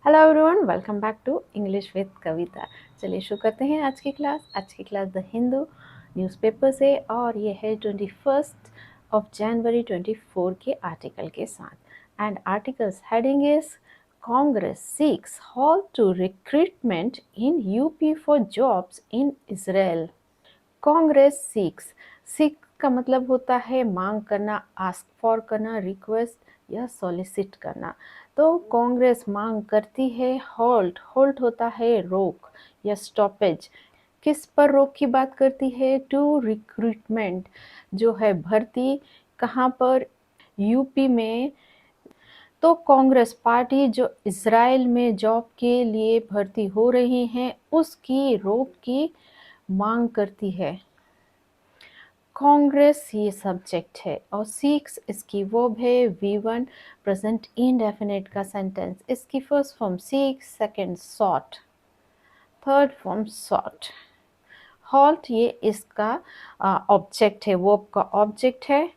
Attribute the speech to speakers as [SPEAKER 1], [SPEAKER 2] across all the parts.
[SPEAKER 1] Hello everyone, welcome back to English with Kavita. चलिए शुरू करते हैं आज की क्लास द हिंदू न्यूज़पेपर से, और ये है 21 जनवरी 24 के आर्टिकल के साथ। And articles heading is Congress seeks halt to recruitment in UP for jobs in Israel. Congress seek का मतलब होता है मांग करना, आस्क फॉर करना, रिक्वेस्ट या सॉलिसिट करना। तो कांग्रेस मांग करती है होल्ट होता है रोक या स्टॉपेज। किस पर रोक की बात करती है? टू रिक्रूटमेंट जो है भर्ती, कहाँ पर? यूपी में। तो कांग्रेस पार्टी जो इजराइल में जॉब के लिए भर्ती हो रही हैं उसकी रोक की मांग करती है। कांग्रेस ये सब्जेक्ट है और सीक्स इसकी वर्ब है। V1 प्रेजेंट इंडेफिनिट का सेंटेंस। इसकी first form seek, second sought, third form sought. Halt ये इसका ऑब्जेक्ट है, वर्ब का ऑब्जेक्ट है।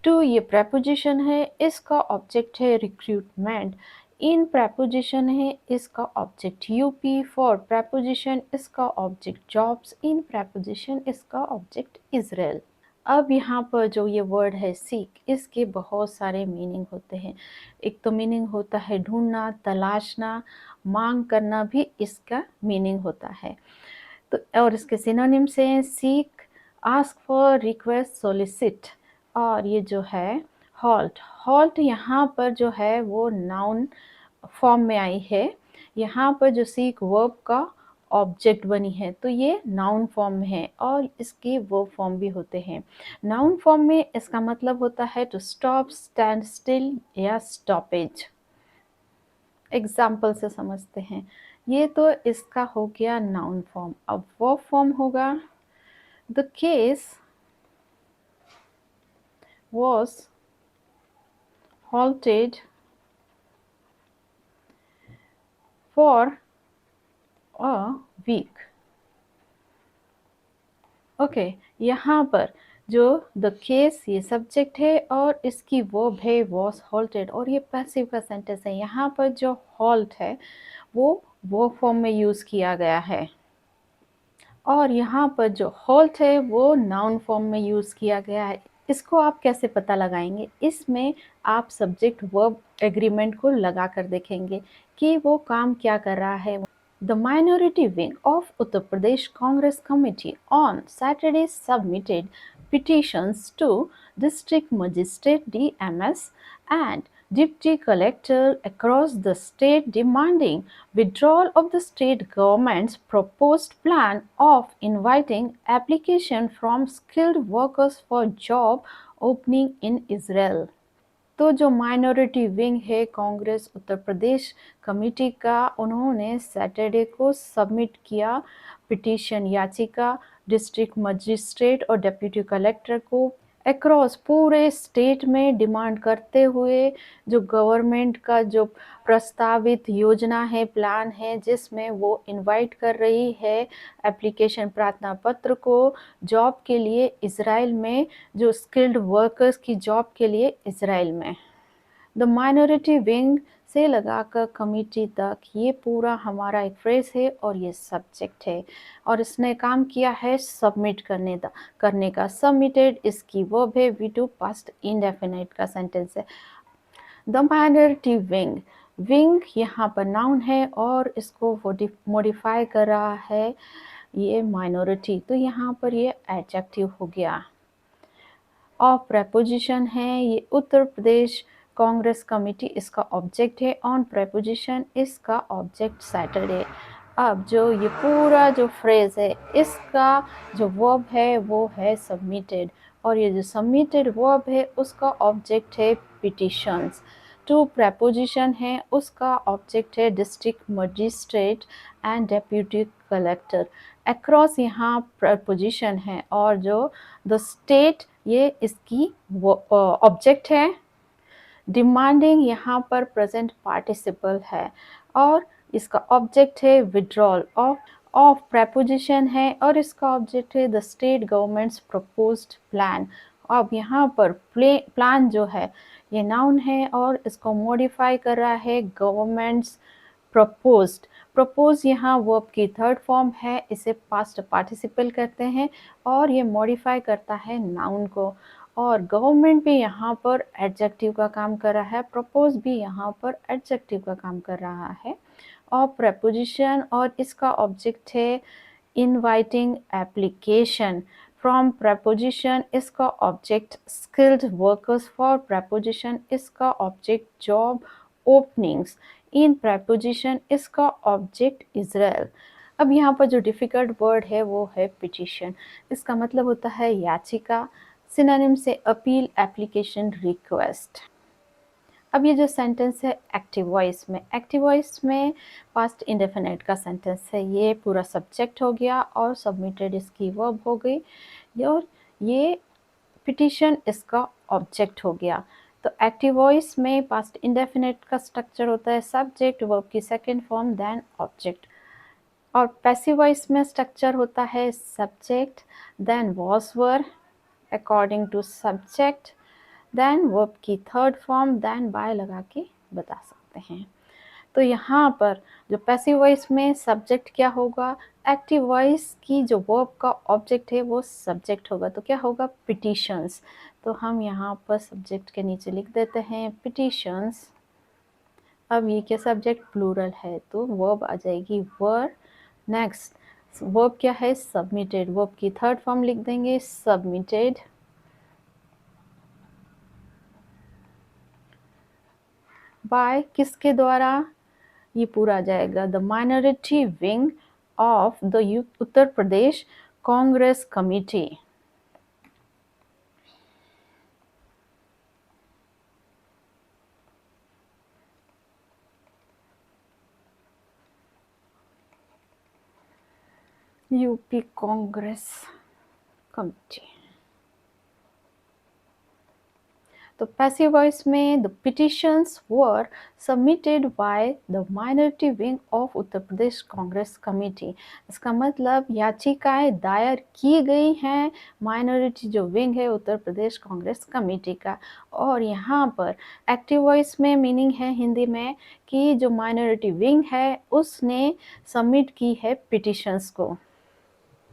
[SPEAKER 1] टू ये प्रेपोजिशन है, इसका ऑब्जेक्ट है रिक्रूटमेंट। इन प्रेपोजिशन है, इसका ऑब्जेक्ट यूपी। फॉर प्रेपोजिशन, इसका ऑब्जेक्ट जॉब्स। इन प्रेपोजिशन, इसका ऑब्जेक्ट इजराइल। अब यहाँ पर जो ये वर्ड है सीक, इसके बहुत सारे मीनिंग होते हैं। एक तो मीनिंग होता है ढूंढना, तलाशना, मांग करना भी इसका मीनिंग होता है। तो और इसके सिनोनिम्स हैं seek, ask for, request, solicit. और ये जो है हॉल्ट, हॉल्ट यहाँ पर जो है वो नाउन फॉर्म में आई है। यहाँ पर जो सीक वर्ब का ऑब्जेक्ट बनी है तो ये नाउन फॉर्म में है, और इसके वर्ब फॉर्म भी होते हैं। नाउन फॉर्म में इसका मतलब होता है टू स्टॉप, स्टैंड स्टिल या स्टॉपेज। एग्जाम्पल से समझते हैं। ये तो इसका हो गया नाउन फॉर्म। अब वर्ब फॉर्म होगा the case was halted for a week। Okay, यहाँ पर जो द केस ये सब्जेक्ट है और इसकी वर्ब है was halted, और ये पैसिव का सेंटेंस है। यहाँ पर जो halt है वो वर्ब फॉर्म में यूज़ किया गया है, और यहाँ पर जो halt है वो नाउन फॉर्म में यूज़ किया गया है। इसको आप कैसे पता लगाएंगे? इसमें आप सब्जेक्ट वर्ब एग्रीमेंट को लगा कर देखेंगे कि वो काम क्या कर रहा है। The minority wing of Uttar Pradesh Congress Committee on Saturday submitted petitions to District Magistrate DMS and Deputy Collector across the state demanding withdrawal of the state government's proposed plan of inviting application from skilled workers for job opening in Israel। तो जो minority wing है Congress Uttar Pradesh committee का, उन्होंने Saturday को submit किया petition, याचिका, district magistrate और deputy collector को अक्रॉस पूरे स्टेट में डिमांड करते हुए जो गवर्नमेंट का जो प्रस्तावित योजना है, प्लान है, जिसमें वो इनवाइट कर रही है एप्लीकेशन, प्रार्थना पत्र को जॉब के लिए इजराइल में, जो स्किल्ड वर्कर्स की जॉब के लिए इजराइल में। द माइनॉरिटी विंग से लगाकर कमिटी तक, ये पूरा हमारा एक फ्रेज है और ये सब्जेक्ट है, और इसने काम किया है सबमिट करने का। सबमिटेड इसकी वर्ब है। V2 पास्ट इंडेफिनिट का सेंटेंस है। द माइनॉरिटी विंग, विंग यहाँ पर नाउन है और इसको मॉडिफाई कर रहा है ये माइनॉरिटी, तो यहाँ पर ये एडजेक्टिव हो गया। ऑफ प्रेपोजिशन है, ये उत्तर प्रदेश कांग्रेस कमेटी इसका ऑब्जेक्ट है। ऑन प्रेपोजिशन इसका ऑब्जेक्ट सैटरडे। अब जो ये पूरा जो फ्रेज है इसका जो वर्ब है वो है सबमिटेड, और ये जो सबमिटेड वर्ब है उसका ऑब्जेक्ट है पिटिशंस। टू प्रेपोजिशन है, उसका ऑब्जेक्ट है district magistrate and deputy collector. Across यहाँ प्रेपोजिशन है, और जो द स्टेट ये इसकी ऑब्जेक्ट है। डिमांडिंग यहाँ पर प्रेजेंट पार्टिसिपल है, और इसका ऑब्जेक्ट है विड्रॉल। ऑफ प्रेपोजिशन है और इसका ऑब्जेक्ट है the state governments proposed plan. अब यहाँ पर प्लान जो है ये नाउन है और इसको मॉडिफाई कर रहा है गवर्नमेंट्स प्रपोज्ड, प्रपोज यहाँ वर्ब की थर्ड फॉर्म है, इसे पास्ट पार्टिसिपल कहते हैं और ये मॉडिफाई करता है नाउन को। और गवर्नमेंट भी यहाँ पर एडजेक्टिव का काम कर रहा है, प्रपोज भी यहाँ पर एडजेक्टिव का काम कर रहा है। और प्रपोजिशन और इसका ऑब्जेक्ट है इनवाइटिंग एप्लीकेशन। फ्रॉम प्रपोजिशन इसका object skilled workers, for preposition इसका ऑब्जेक्ट जॉब ओपनिंग्स, इन प्रपोजिशन इसका ऑब्जेक्ट इजराइल। अब यहाँ पर जो डिफिकल्ट वर्ड है वो है पिटिशन। इसका मतलब होता है याचिका, सिनोनिम से अपील, एप्लीकेशन, रिक्वेस्ट। अब ये जो सेंटेंस है एक्टिव वॉइस में, एक्टिव वॉइस में पास्ट इंडेफिनिट का सेंटेंस है। ये पूरा सब्जेक्ट हो गया और सबमिटेड इसकी वर्ब हो गई और ये पिटिशन इसका ऑब्जेक्ट हो गया। तो एक्टिव वॉइस में पास्ट इंडेफिनिट का स्ट्रक्चर होता है सब्जेक्ट, वर्ब की सेकंड फॉर्म, देन ऑब्जेक्ट। और पैसिव वॉइस में स्ट्रक्चर होता है subject, then was were according to subject, then verb की थर्ड फॉर्म, देन बाय लगा के बता सकते हैं। तो यहाँ पर जो पैसिव वॉइस में सब्जेक्ट क्या होगा, एक्टिव वॉइस की जो वर्ब का ऑब्जेक्ट है वो सब्जेक्ट होगा, तो क्या होगा पिटिशंस। तो हम यहाँ पर सब्जेक्ट के नीचे लिख देते हैं पिटिशंस। अब ये क्या सब्जेक्ट प्लूरल है तो वर्ब आ जाएगी वर। नेक्स्ट वर्ब क्या है सबमिटेड, वर्ब की थर्ड फॉर्म लिख देंगे सबमिटेड। बाय किसके द्वारा, ये पूरा आ जाएगा the minority wing of the Uttar Pradesh Congress committee. UP Congress committee. तो पैसिव वॉइस में the petitions were submitted by the minority wing of Uttar Pradesh Congress committee. इसका मतलब याचिकाएं दायर की गई हैं माइनॉरिटी जो विंग है उत्तर प्रदेश कांग्रेस कमेटी का। और यहाँ पर एक्टिव वॉइस में मीनिंग है हिंदी में कि जो माइनॉरिटी विंग है उसने सबमिट की है पिटिशंस को।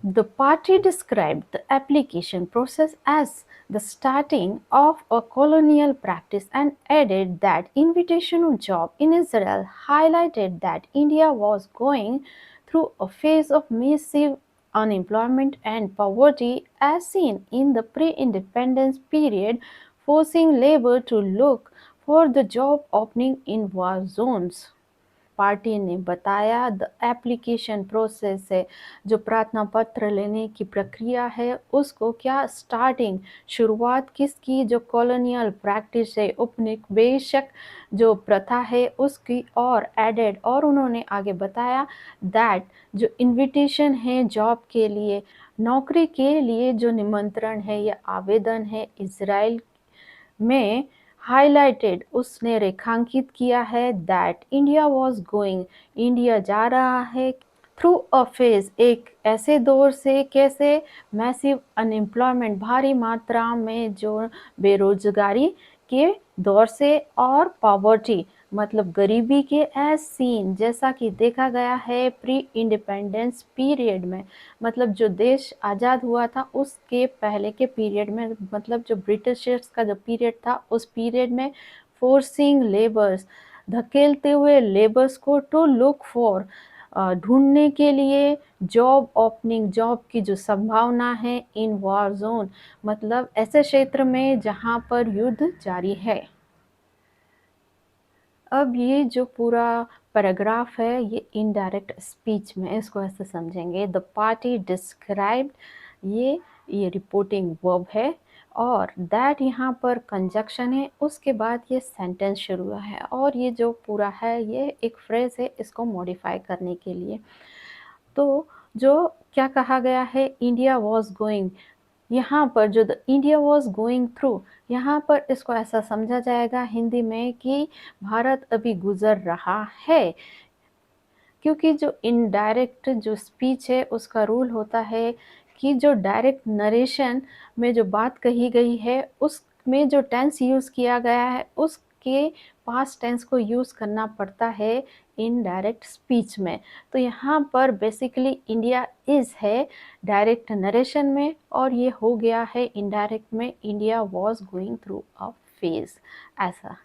[SPEAKER 1] The party described the application process as the starting of a colonial practice and added that invitation to job in Israel highlighted that India was going through a phase of massive unemployment and poverty as seen in the pre-independence period, forcing labor to look for the job opening in war zones. Party ने बताया the application process है जो प्रार्थना पत्र लेने की प्रक्रिया है उसको क्या स्टार्टिंग शुरुआत किसकी जो कॉलोनियल प्रैक्टिस है उपनिवेशक जो प्रथा है उसकी और एडेड और उन्होंने आगे बताया दैट जो इनविटेशन है जॉब के लिए नौकरी के लिए जो निमंत्रण है या आवेदन है इजराइल में हाईलाइटेड उसने रेखांकित किया है that India was going India जा रहा है थ्रू अ फेज एक ऐसे दौर से कैसे मैसिव अनएम्प्लॉयमेंट भारी मात्रा में जो बेरोजगारी के दौर से और पॉवर्टी मतलब गरीबी के एज सीन जैसा कि देखा गया है प्री इंडिपेंडेंस पीरियड में मतलब जो देश आज़ाद हुआ था उसके पहले के पीरियड में मतलब जो ब्रिटिशर्स का जो पीरियड था उस पीरियड में फोर्सिंग लेबर्स धकेलते हुए लेबर्स को टू लुक फॉर ढूंढने के लिए जॉब ओपनिंग जॉब की जो संभावना है इन वॉर जोन मतलब ऐसे क्षेत्र में जहां पर युद्ध जारी है। अब ये जो पूरा पैराग्राफ है ये इनडायरेक्ट स्पीच में इसको ऐसे समझेंगे द पार्टी डिस्क्राइब्ड ये रिपोर्टिंग वर्ब है और दैट यहाँ पर कंजक्शन है उसके बाद ये सेंटेंस शुरू हुआ है और ये जो पूरा है ये एक फ्रेज है इसको मॉडिफाई करने के लिए। तो जो क्या कहा गया है इंडिया वॉज गोइंग यहाँ पर जो the India was going through यहाँ पर इसको ऐसा समझा जाएगा हिंदी में कि भारत अभी गुजर रहा है क्योंकि जो इनडायरेक्ट जो स्पीच है उसका रूल होता है कि जो डायरेक्ट नरेशन में जो बात कही गई है उसमें जो टेंस यूज़ किया गया है उसके के पास्ट टेंस को यूज़ करना पड़ता है इनडायरेक्ट स्पीच में। तो यहाँ पर बेसिकली इंडिया इज़ है डायरेक्ट नरेशन में, और ये हो गया है इनडायरेक्ट में, India was going through a phase, ऐसा।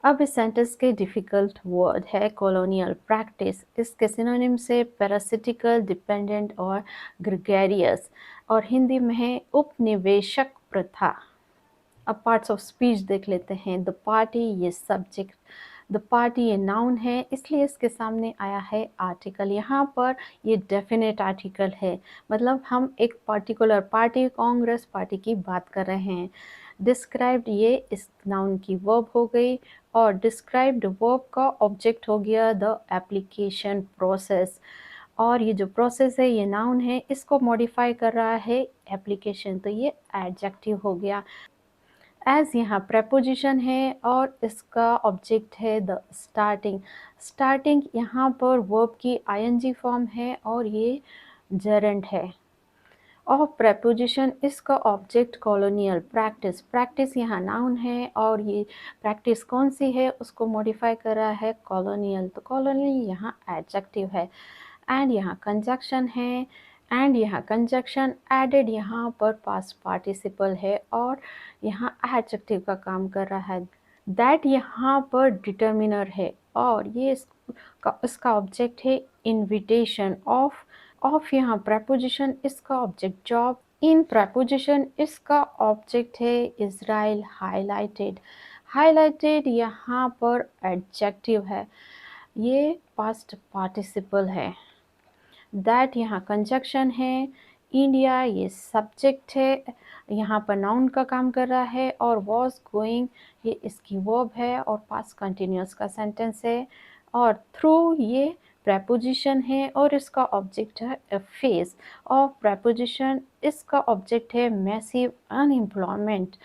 [SPEAKER 1] अब इस सेंटेंस के डिफ़िकल्ट वर्ड है कॉलोनियल प्रैक्टिस। इसके सिनोनिम से पैरासिटिकल, डिपेंडेंट और ग्रेगरियस, और हिंदी में है उपनिवेशक प्रथा। अब पार्ट्स ऑफ स्पीच देख लेते हैं। द पार्टी, ये सब्जेक्ट, द पार्टी ये नाउन है, इसलिए इसके सामने आया है आर्टिकल। यहाँ पर ये डेफिनेट आर्टिकल है, मतलब हम एक पर्टिकुलर पार्टी, कांग्रेस पार्टी की बात कर रहे हैं। डिस्क्राइब्ड ये इस नाउन की वर्ब हो गई, और डिस्क्राइब्ड वर्ब का ऑब्जेक्ट हो गया द एप्लीकेशन प्रोसेस, और ये जो प्रोसेस है ये नाउन है, इसको मॉडिफाई कर रहा है एप्लीकेशन, तो ये एडजेक्टिव हो गया। एज यहाँ प्रेपोजिशन है और इसका ऑब्जेक्ट है द स्टार्टिंग। स्टार्टिंग यहाँ पर वर्ब की आईएनजी फॉर्म है और ये जेरेंट है। और प्रेपोजिशन, इसका ऑब्जेक्ट कॉलोनियल प्रैक्टिस। प्रैक्टिस यहाँ नाउन है, और ये प्रैक्टिस कौन सी है उसको मॉडिफाई कर रहा है कॉलोनियल, तो कॉलोनियल यहाँ एडजेक्टिव है। एंड यहाँ कंजक्शन है, एंड यहाँ कंजक्शन एडेड यहाँ पर पास्ट पार्टिसिपल है और यहाँ एडजेक्टिव का काम कर रहा है। दैट यहाँ पर डिटर्मिनर है, और ये इसका ऑब्जेक्ट है इनविटेशन। ऑफ यहाँ प्रेपोजिशन, इसका ऑब्जेक्ट जॉब। इन प्रेपोजिशन, इसका ऑब्जेक्ट है इज़राइल हाईलाइटेड। हाईलाइटेड यहाँ पर एडजेक्टिव है, ये पास्ट पार्टिसिपल है। दैट यहाँ कंजक्शन है। इंडिया ये सब्जेक्ट है, यहाँ पर नाउन का काम कर रहा है, और वॉज गोइंग ये इसकी वर्ब है और पास्ट कंटिन्यूस का सेंटेंस है। और थ्रू ये प्रेपोजिशन है और इसका ऑब्जेक्ट है फेस। और प्रेपोजिशन, इसका ऑब्जेक्ट है मैसिव अनएम्प्लॉयमेंट।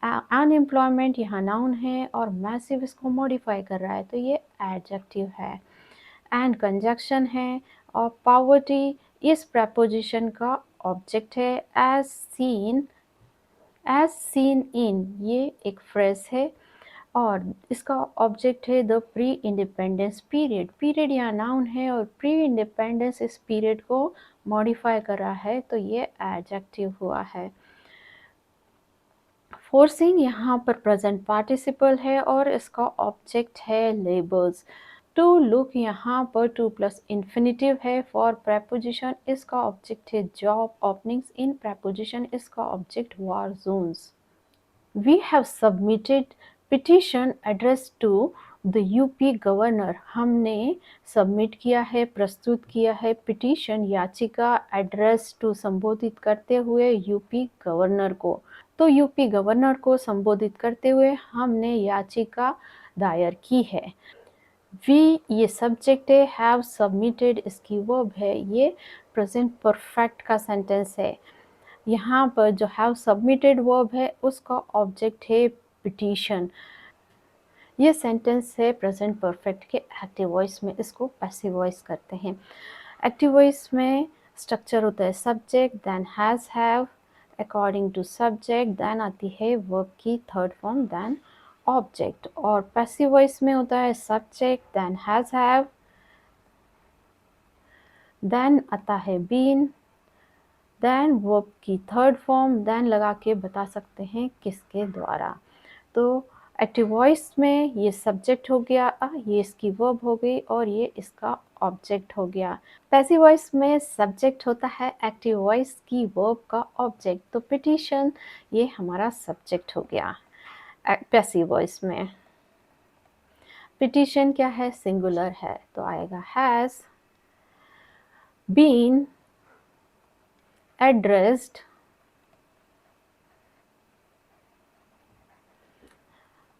[SPEAKER 1] अनएम्प्लॉयमेंट यहाँ नाउन है और मैसिव इसको मॉडिफाई कर रहा है, तो ये एडजेक्टिव है। एंड कंजक्शन है, और पावर्टी इस प्रेपोजिशन का ऑब्जेक्ट है। एज सीन इन ये एक फ्रेज है, और इसका ऑब्जेक्ट है the pre independence period. Period यहाँ नाउन है और प्री इंडिपेंडेंस इस पीरियड को मॉडिफाई कर रहा है, तो ये एडजेक्टिव हुआ है। फोर्सिंग यहाँ पर प्रेजेंट पार्टिसिपल है और इसका ऑब्जेक्ट है लेबर्स। टू लुक यहाँ पर टू प्लस इन्फिनिटिव है। फॉर प्रेपोजिशन, इसका ऑब्जेक्ट है जॉब ओपनिंग्स। इन प्रेपोजिशन, इसका object war zones. We have submitted petition address to the UP governor. हमने सबमिट किया है, प्रस्तुत किया है पिटिशन याचिका, एड्रेस टू संबोधित करते हुए यूपी गवर्नर को। तो यूपी गवर्नर को संबोधित करते हुए हमने याचिका दायर की है। वी ये सब्जेक्ट है, हैव सबमिटेड इसकी वर्ब है, ये प्रेजेंट परफेक्ट का सेंटेंस है। यहाँ पर जो हैव सबमिटेड वर्ब है उसका ऑब्जेक्ट है पिटीशन। ये सेंटेंस है प्रेजेंट परफेक्ट के एक्टिव वॉइस में, इसको पैसिव वॉइस करते हैं। एक्टिव वॉइस में स्ट्रक्चर होता है subject, then has, have, according to subject, then आती है वर्ब की थर्ड फॉर्म, देन ऑब्जेक्ट। और पैसिव वॉइस में होता है subject, then has, have, then आता है बीन, देन वर्ब की थर्ड फॉर्म, देन लगा के बता सकते हैं किसके द्वारा। तो एक्टिव वॉइस में ये सब्जेक्ट हो गया, ये इसकी वर्ब हो गई और ये इसका ऑब्जेक्ट हो गया। पैसिव वॉइस में सब्जेक्ट होता है, एक्टिव वॉइस की वर्ब का ऑब्जेक्ट। तो पिटीशन ये हमारा सब्जेक्ट हो गया पैसिव वॉइस में। पिटीशन क्या है, सिंगुलर है, तो आएगा हैज़ बीन एड्रेस्ड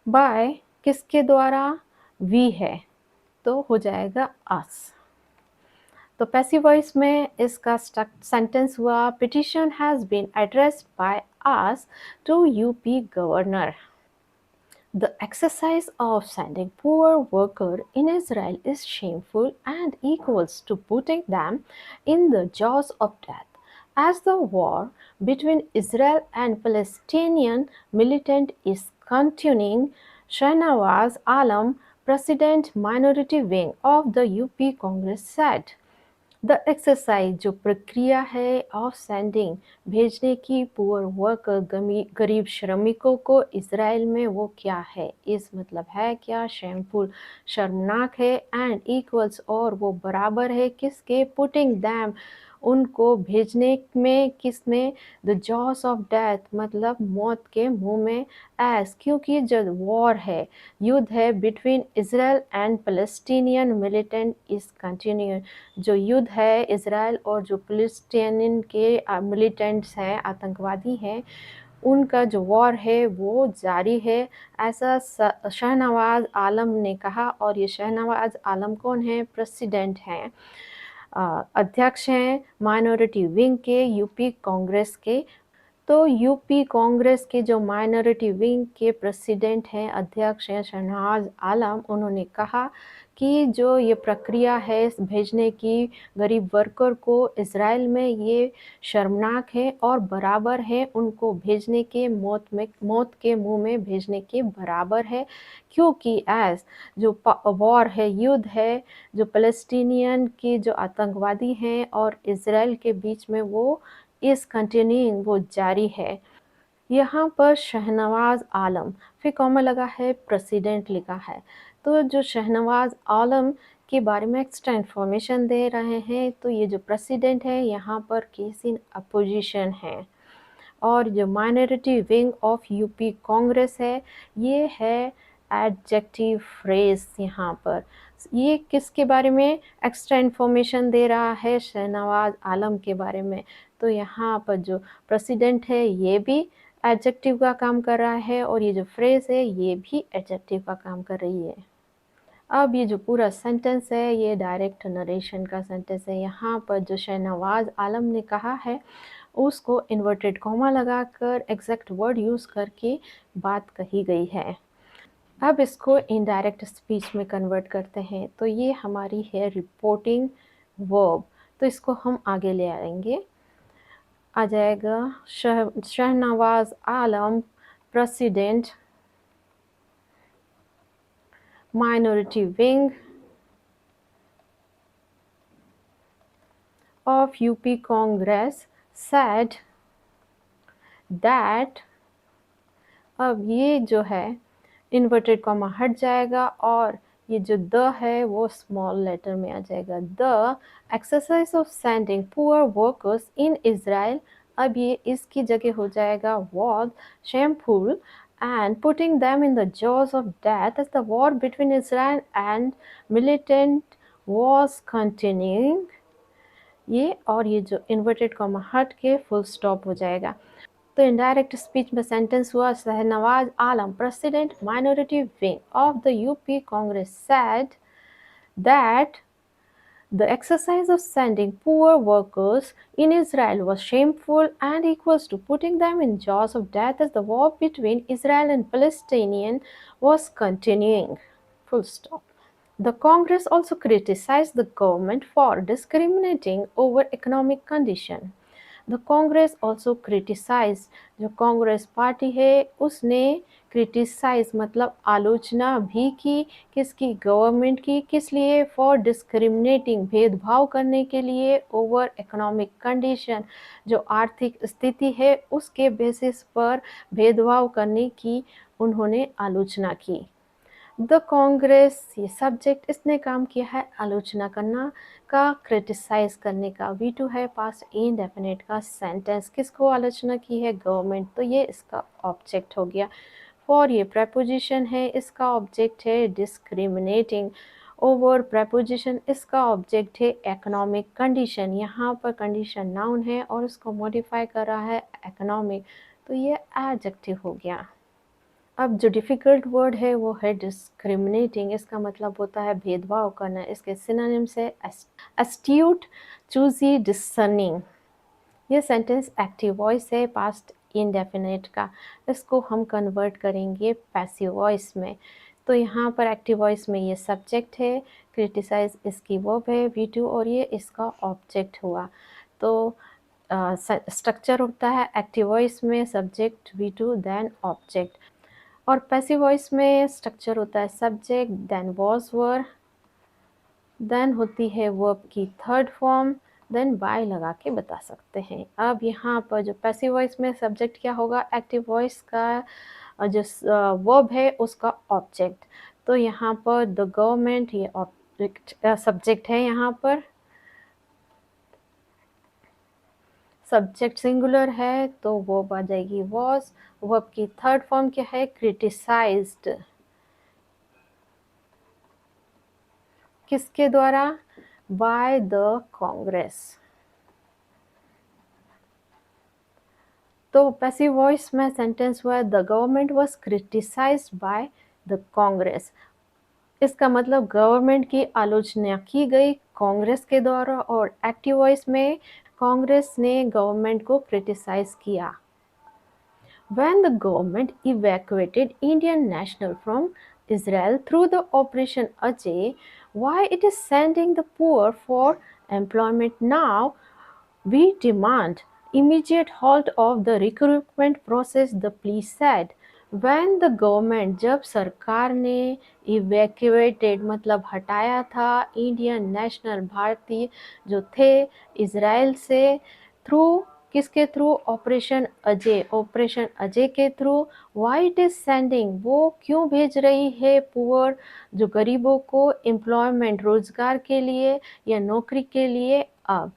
[SPEAKER 1] बाय, किसके द्वारा, वी है, तो हो जाएगा अस। तो पैसिव वॉइस में इसका सेंटेंस हुआ petition has been addressed by us to UP governor. The exercise of sending poor workers in Israel is shameful and equals to putting them in the jaws of death. As the war between Israel and Palestinian militant is continuing, Shahnawaz Alam, President Minority Wing of the UP Congress said, the exercise जो प्रक्रिया है of sending भेजने की poor worker गरीब श्रमिकों को Israel में वो क्या है, इस मतलब है क्या, शेमफुल शर्मनाक है, एंड इक्वल्स और वो बराबर है किसके, पुटिंग दैम उनको भेजने में, किसमें, द जॉस ऑफ डेथ मतलब मौत के मुंह में, एस क्योंकि जो वॉर है, युद्ध है, between Israel and Palestinian militant is continue, जो युद्ध है इसराइल और जो फिलिस्तीन के मिलिटेंट्स हैं, आतंकवादी हैं, उनका जो वॉर है वो जारी है, ऐसा शहनवाज आलम ने कहा। और ये शहनवाज आलम कौन है, प्रेसिडेंट हैं, अध्यक्ष हैं माइनॉरिटी विंग के यूपी कांग्रेस के। तो यूपी कांग्रेस के जो माइनॉरिटी विंग के प्रेसिडेंट हैं, अध्यक्ष हैं शहनवाज आलम, उन्होंने कहा कि जो ये प्रक्रिया है भेजने की गरीब वर्कर को इसराइल में, ये शर्मनाक है और बराबर है उनको भेजने के, मौत के मुंह में भेजने के बराबर है, क्योंकि एज जो वॉर है, युद्ध है, जो पैलेस्टीनियन के जो आतंकवादी हैं और इसराइल के बीच में वो इस कंटिन्यूइंग, वो जारी है। यहाँ पर शहनवाज आलम, फिर कॉमा लगा है, प्रेसिडेंट लिखा है, तो जो शहनवाज आलम के बारे में एक्स्ट्रा इन्फॉर्मेशन दे रहे हैं। तो ये जो प्रेसिडेंट है यहाँ पर केस इन अपोजिशन है, और जो minority wing of UP Congress है, ये है एडजेक्टिव फ्रेज। यहाँ पर ये किसके बारे में एक्स्ट्रा इन्फॉर्मेशन दे रहा है, शहनवाज आलम के बारे में। तो यहाँ पर जो प्रेसिडेंट है ये भी एडजेक्टिव का काम कर रहा है, और ये जो फ्रेज है ये भी एडजेक्टिव का काम कर रही है। अब ये जो पूरा सेंटेंस है ये डायरेक्ट नरेशन का सेंटेंस है। यहाँ पर जो शहनवाज आलम ने कहा है उसको इन्वर्टेड कॉमा लगाकर एग्जैक्ट वर्ड यूज़ करके बात कही गई है। अब इसको इनडायरेक्ट स्पीच में कन्वर्ट करते हैं। तो ये हमारी है रिपोर्टिंग वर्ब, तो इसको हम आगे ले आएंगे। आ जाएगा Shahnawaz Alam, president minority wing of UP Congress said that, अब ये जो है इन्वर्टेड कॉमा हट जाएगा और ये जो द है वो स्मॉल लेटर में आ जाएगा। The exercise of sending poor workers in Israel, अब ये इसकी जगह हो जाएगा was shameful and putting them in the jaws of death as the war between Israel and militant was continuing, ये और ये जो इन्वर्टेड कॉमा हट के फुल स्टॉप हो जाएगा। तो इनडायरेक्ट स्पीच में सेंटेंस हुआ, Shahnawaz Alam, president minority wing of the UP Congress said that the exercise of sending poor workers in Israel was shameful and equals to putting them in jaws of death as the war between Israel and Palestinian was continuing. Full stop. The Congress also criticized the government for discriminating over economic condition. The Congress also criticized, जो Congress party है उसने criticise मतलब आलोचना भी की, किसकी, government की, किस लिए, फॉर डिस्क्रिमिनेटिंग भेदभाव करने के लिए, ओवर इकोनॉमिक कंडीशन जो आर्थिक स्थिति है उसके बेसिस पर भेदभाव करने की उन्होंने आलोचना की। द कांग्रेस, ये सब्जेक्ट, इसने काम किया है आलोचना करना का, क्रिटिसाइज करने का। V2 है पास्ट इंडेफिनिट का सेंटेंस, किसको आलोचना की है, गवर्नमेंट, तो ये इसका ऑब्जेक्ट हो गया। फॉर ये प्रेपोजिशन है, इसका ऑब्जेक्ट है डिस्क्रिमिनेटिंग। ओवर प्रेपोजिशन, इसका ऑब्जेक्ट है इकोनॉमिक कंडीशन, यहाँ पर कंडीशन नाउन है और इसको मॉडिफाई कर रहा है इकोनॉमिक, तो ये एडजेक्टिव हो गया। अब जो डिफ़िकल्ट वर्ड है वो है डिस्क्रिमिनेटिंग, इसका मतलब होता है भेदभाव करना। इसके सिनोनिम्स है एस्ट्यूट, चूजी, डिसर्निंग। ये सेंटेंस एक्टिव वॉइस है पास्ट इंडेफिनिट का, इसको हम कन्वर्ट करेंगे पैसिव वॉइस में। तो यहाँ पर एक्टिव वॉइस में ये सब्जेक्ट है, क्रिटिसाइज इसकी वर्ब है V2 और ये इसका ऑब्जेक्ट हुआ। तो स्ट्रक्चर होता है एक्टिव वॉइस में सब्जेक्ट V2 देन ऑब्जेक्ट। और पैसिव वॉइस में स्ट्रक्चर होता है subject, then was were, then होती है वर्ब की थर्ड फॉर्म, देन बाय लगा के बता सकते हैं। अब यहाँ पर जो पैसिव वॉइस में सब्जेक्ट क्या होगा, एक्टिव वॉइस का जो वर्ब है उसका ऑब्जेक्ट। तो यहाँ पर द गवर्नमेंट ये ऑब्जेक्ट सब्जेक्ट है, यहाँ पर सब्जेक्ट सिंगुलर है तो वर्ब आ जाएगी वॉज। वर्ब की थर्ड फॉर्म क्या है, क्रिटिसाइज्ड, किसके द्वारा, बाय द कांग्रेस। तो पैसिव वॉइस में सेंटेंस हुआ the government was criticised by the Congress. इसका मतलब गवर्नमेंट की आलोचना की गई कांग्रेस के द्वारा, और एक्टिव वॉइस में कांग्रेस ने गवर्नमेंट को क्रिटिसाइज किया। When the government evacuated Indian national from Israel through the Operation Ajay, why it is sending the poor for employment now? We demand immediate halt of the recruitment process, the police said. When the government, जब सरकार ने evacuated मतलब हटाया था Indian national भारतीय जो थे Israel से, थ्रू किसके through, operation Ajay, operation Ajay के through. Why it is sending, वो क्यों भेज रही है पुअर जो गरीबों को एम्प्लॉयमेंट रोजगार के लिए या नौकरी के लिए। अब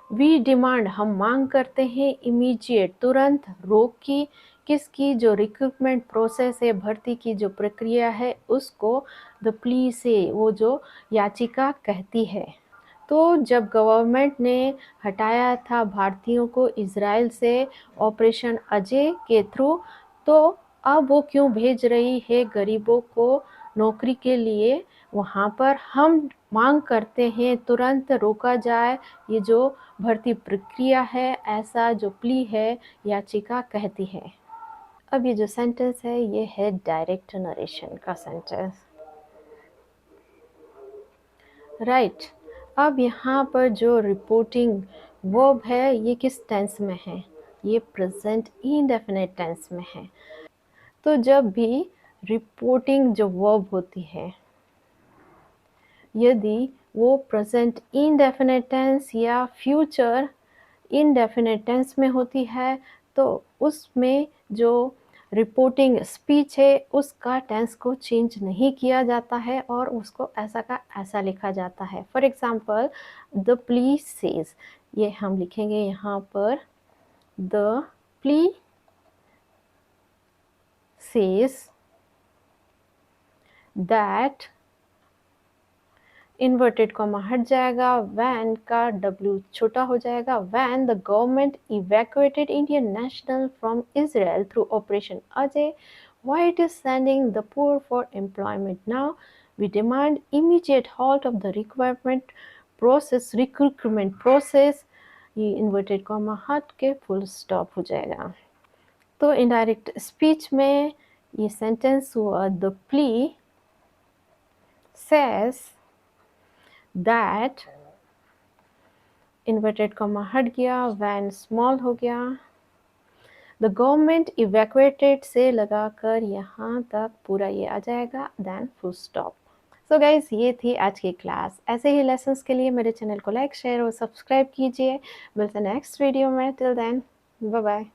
[SPEAKER 1] वी डिमांड हम मांग करते हैं, इमीडिएट तुरंत, रोक की, किसकी, जो रिक्रूटमेंट प्रोसेस है भर्ती की जो प्रक्रिया है उसको, द प्लीज से वो जो याचिका कहती है। तो जब गवर्नमेंट ने हटाया था भारतीयों को इज़राइल से ऑपरेशन अजय के थ्रू, तो अब वो क्यों भेज रही है गरीबों को नौकरी के लिए वहाँ पर। हम मांग करते हैं तुरंत रोका जाए ये जो भर्ती प्रक्रिया है, ऐसा जो प्ली है याचिका कहती है। अब ये जो सेंटेंस है ये है डायरेक्ट नरेशन का सेंटेंस, राइट। अब यहाँ पर जो रिपोर्टिंग वर्ब है ये किस टेंस में है, ये प्रेजेंट इंडेफिनिट टेंस में है। तो जब भी रिपोर्टिंग जो वर्ब होती है यदि वो प्रेजेंट इंडेफिनिट टेंस या फ्यूचर इंडेफिनिट टेंस में होती है तो उसमें जो रिपोर्टिंग स्पीच है उसका टेंस को चेंज नहीं किया जाता है और उसको ऐसा का ऐसा लिखा जाता है। For example the police says, ये हम लिखेंगे यहाँ पर the police says that, inverted comma हट जाएगा, वैन का W छोटा हो जाएगा, when the government evacuated Indian national from Israel through operation Ajay, why it is sending the poor for employment now, we demand immediate halt of the requirement process, recruitment process, ये inverted comma हट के full stop हो जाएगा। तो indirect speech में ये sentence हुआ the plea says that, inverted comma हट गया, वैन स्मॉल हो गया, द गवर्नमेंट इवैक्यूएटेड से लगाकर यहाँ तक पूरा ये आ जाएगा, then full stop. So guys ये थी आज की क्लास। ऐसे ही लेसन्स के लिए मेरे चैनल को लाइक शेयर और सब्सक्राइब कीजिए। मिलते हैं नेक्स्ट वीडियो में, टिल देन बाय बाय।